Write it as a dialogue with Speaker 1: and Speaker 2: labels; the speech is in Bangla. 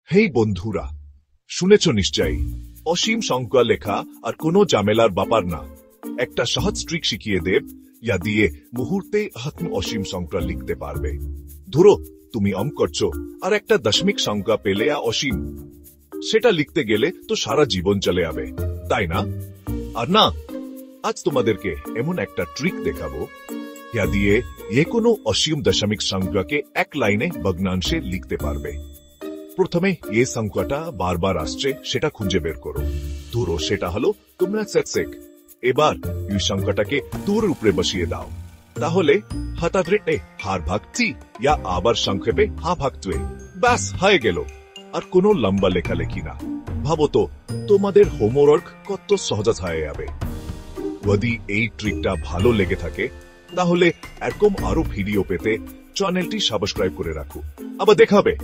Speaker 1: হেই বন্ধুরা, শুনেছ নিশ্চয়ই অসীম সংখ্যা লেখা আর কোনো ঝামেলার ব্যাপার না। একটা সহজ ট্রিক শিখিয়ে দেব, ইয়া দিয়ে মুহূর্তে তুমি অসীম সংখ্যা লিখতে পারবে। ধরো তুমি করছো আর একটা দশমিক সংখ্যা পেলে অসীম, সেটা লিখতে গেলে তো সারা জীবন চলে যাবে, তাই না? আর না, আজ তোমাদেরকে এমন একটা ট্রিক দেখাবো, ইয়া দিয়ে যে কোনো অসীম দশমিক সংখ্যাকে এক লাইনে ভগ্নাংশে লিখতে পারবে। প্রথমে যে সংখ্যাটা বারবার আসছে সেটা খুঁজে বের করো। ধরো সেটা হলো তোমরা সেক। এবার এই সংখ্যাটাকে 2 উপরে বসিয়ে দাও। তাহলে হঠাৎ হার ভাগ 3 ইয়া আবার সংক্ষেপে হা ভাগ 2, ব্যাস হয়ে গেল। আর কোনো লম্বা লেখালেখি না। ভাবো তো তোমাদের হোমওয়ার্ক কত সহজ হয়ে যাবে। যদি এই ট্রিকটা ভালো লেগে থাকে তাহলে এরকম আরো ভিডিও পেতে চ্যানেলটি সাবস্ক্রাইব করে রাখো। আবার দেখা হবে।